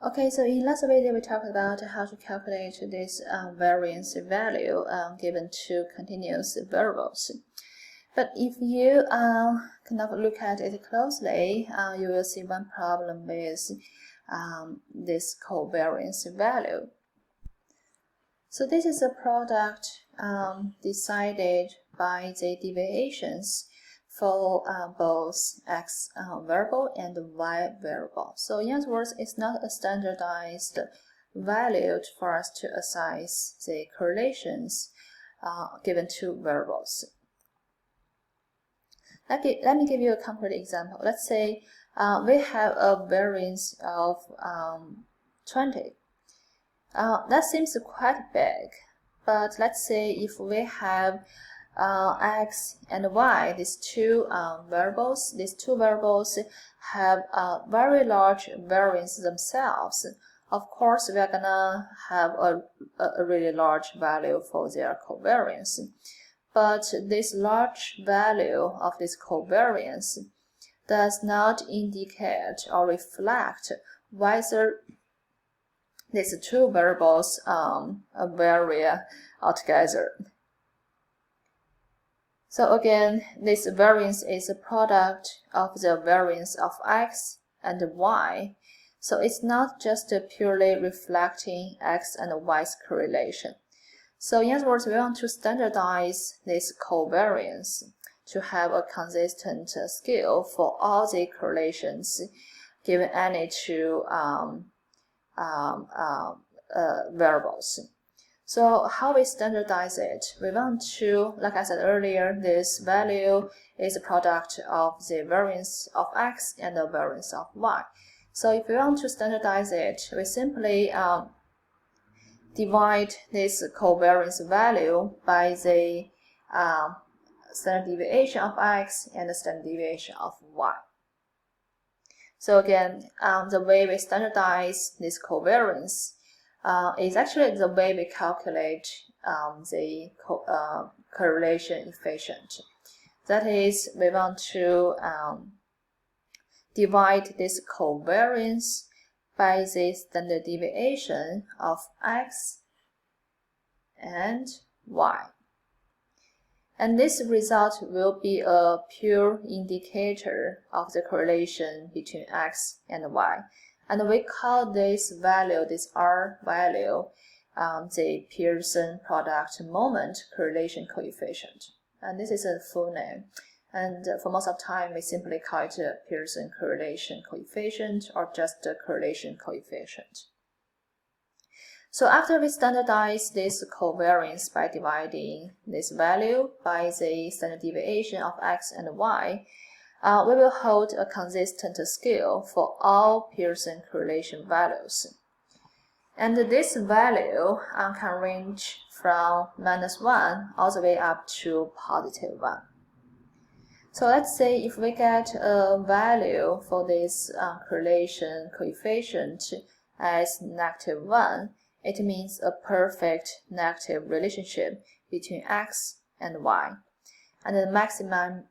Okay, so in last video we talked about how to calculate this variance value given two continuous variables. But if you kind of look at it closely, you will see one problem with this covariance value. So this is a product decided by the deviations for both x variable and y variable. So in other words, it's not a standardized value for us to assess the correlations given two variables. Let me give you a concrete example. Let's say we have a variance of 20. That seems quite big, but let's say if we have x and y, these two variables have a very large variance themselves. Of course, we are gonna have a really large value for their covariance. But this large value of this covariance does not indicate or reflect whether these two variables vary altogether. So again, this variance is a product of the variance of x and y. So it's not just purely reflecting x and y's correlation. So in other words, we want to standardize this covariance to have a consistent scale for all the correlations given any two variables. So how we standardize it? We want to, like I said earlier, this value is a product of the variance of x and the variance of y. So if we want to standardize it, we simply divide this covariance value by the standard deviation of x and the standard deviation of y. So again, the way we standardize this covariance is actually the way we calculate the correlation coefficient. That is, we want to divide this covariance by the standard deviation of x and y. And this result will be a pure indicator of the correlation between x and y. And we call this value, this R value, the Pearson product moment correlation coefficient. And this is a full name. And for most of the time, we simply call it a Pearson correlation coefficient or just a correlation coefficient. So after we standardize this covariance by dividing this value by the standard deviation of x and y, we will hold a consistent scale for all Pearson correlation values. And this value can range from -1 all the way up to +1. So let's say if we get a value for this correlation coefficient as -1, it means a perfect negative relationship between x and y. And the maximum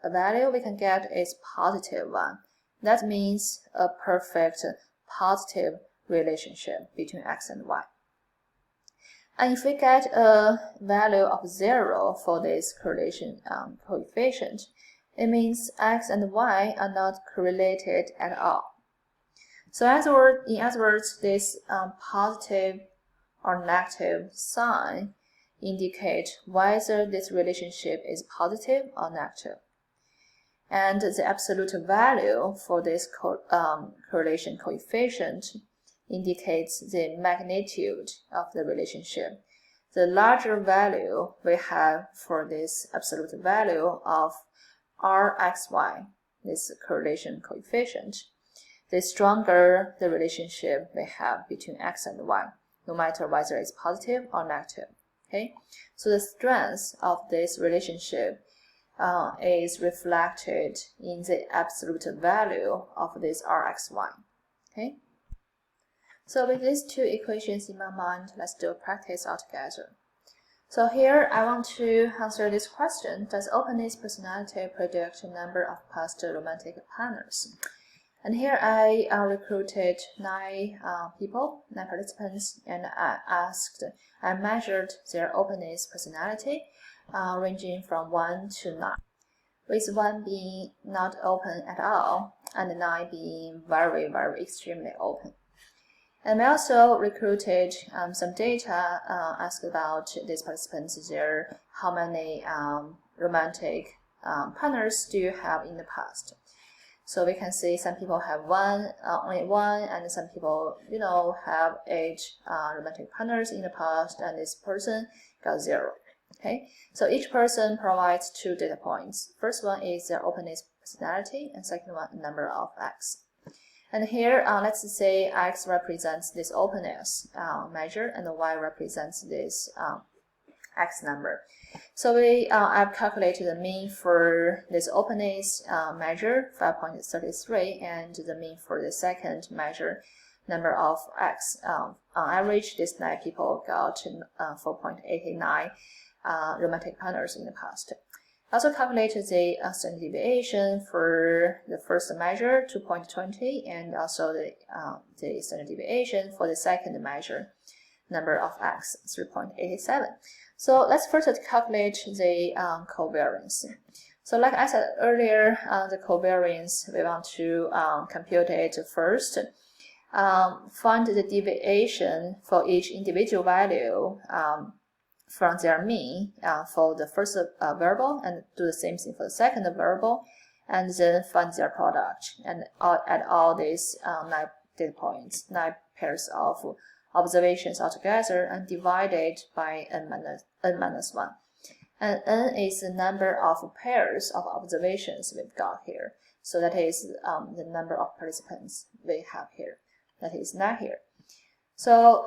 value we can get is +1. That means a perfect positive relationship between x and y. And if we get a value of 0 for this correlation coefficient, it means x and y are not correlated at all. So in other words, this positive or negative sign indicate whether this relationship is positive or negative. And the absolute value for this correlation coefficient indicates the magnitude of the relationship. The larger value we have for this absolute value of Rxy, this correlation coefficient, the stronger the relationship we have between x and y, no matter whether it's positive or negative. Okay, so the strength of this relationship is reflected in the absolute value of this Rxy. Okay, so with these two equations in my mind, let's do a practice altogether. So here I want to answer this question: does openness personality predict number of past romantic partners? And here I recruited 9 participants, and I measured their openness personality, ranging from 1 to 9, with 1 being not open at all, and 9 being very, very extremely open. And I also recruited some data, asked about these participants, how many romantic partners do you have in the past. So we can see some people have only one, and some people, have 8 romantic partners in the past, and this person got 0. Okay, so each person provides 2 data points. First one is their openness personality, and second one, number of X. And here, let's say X represents this openness measure, and Y represents this X number. So I've calculated the mean for this openness measure, 5.33, and the mean for the second measure, number of X. On average, these 9 people got 4.89 romantic partners in the past. I also calculated the standard deviation for the first measure, 2.20, and also the standard deviation for the second measure, number of X, 3.87. So let's first calculate the covariance. So like I said earlier, the covariance, we want to compute it first. Find the deviation for each individual value from their mean for the first variable, and do the same thing for the second variable, and then find their product, and add all these 9 data points, 9 pairs of observations altogether, and divide it by n minus 1. And n is the number of pairs of observations we've got here. So that is the number of participants we have here. That is 9 here. So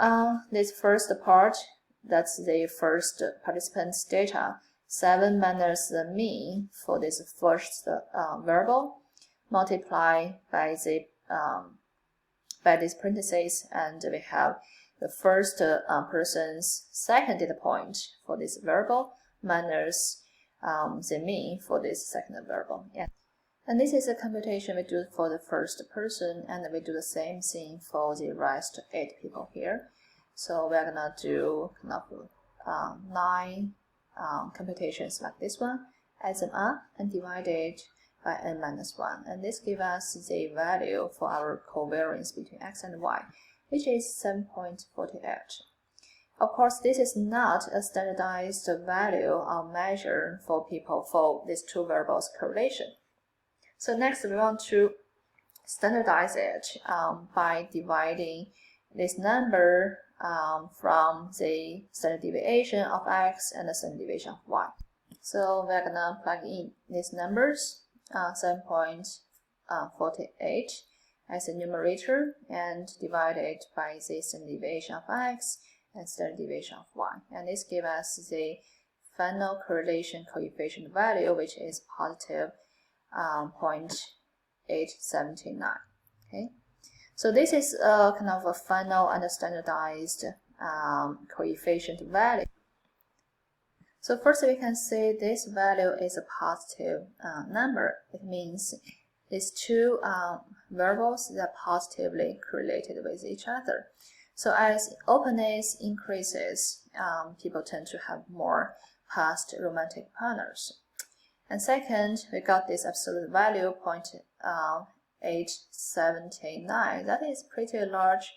this first part, that's the first participant's data, 7 minus the mean for this first variable, multiply by the by these parentheses, and we have the first person's second data point for this variable minus the mean for this second variable. Yeah. And this is a computation we do for the first person, and we do the same thing for the rest 8 people here. So we're gonna do kind of 9 computations like this one, add them up, and divide it by n minus 1. And this gives us the value for our covariance between X and Y, which is 7.48. Of course, this is not a standardized value or measure for people for these 2 variables correlation. So next, we want to standardize it by dividing this number from the standard deviation of X and the standard deviation of Y. So we're gonna plug in these numbers, 7.48 as a numerator, and divide it by the standard deviation of X and standard deviation of Y. And this gives us the final correlation coefficient value, which is positive 0.879. Okay. So this is kind of a final and standardized coefficient value. So first we can say this value is a positive number. It means these 2 variables that are positively correlated with each other. So as openness increases, people tend to have more past romantic partners. And second, we got this absolute value 0.879. That is pretty large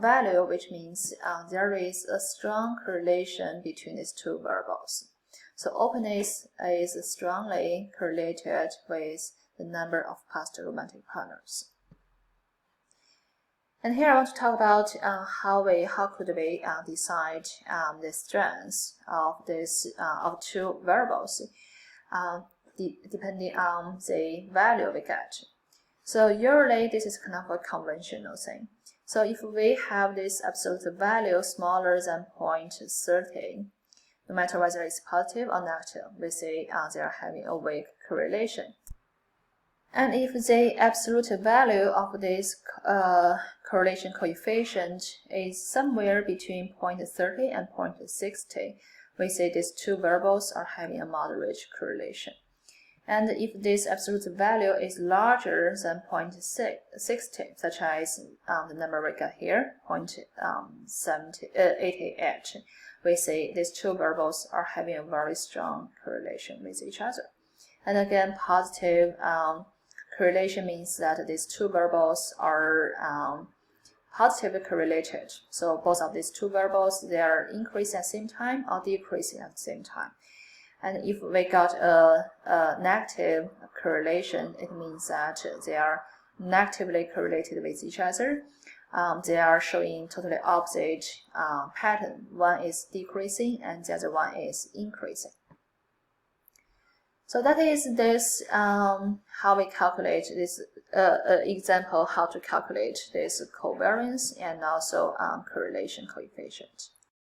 value, which means there is a strong correlation between these 2 variables. So openness is strongly correlated with the number of past romantic partners. And here I want to talk about how could we decide the strengths of this of 2 variables, depending on the value we get. So usually this is kind of a conventional thing. So if we have this absolute value smaller than 0.30, no matter whether it's positive or negative, we say they are having a weak correlation. And if the absolute value of this correlation coefficient is somewhere between 0.30 and 0.60, we say these 2 variables are having a moderate correlation. And if this absolute value is larger than 0.60, such as the number we got here, 0.88, we say these two variables are having a very strong correlation with each other. And again, positive correlation means that these two variables are positively correlated. So both of these two variables, they are increasing at the same time or decreasing at the same time. And if we got a negative correlation, it means that they are negatively correlated with each other. They are showing totally opposite pattern. One is decreasing and the other one is increasing. So that is this how we calculate this example, how to calculate this covariance and also correlation coefficient.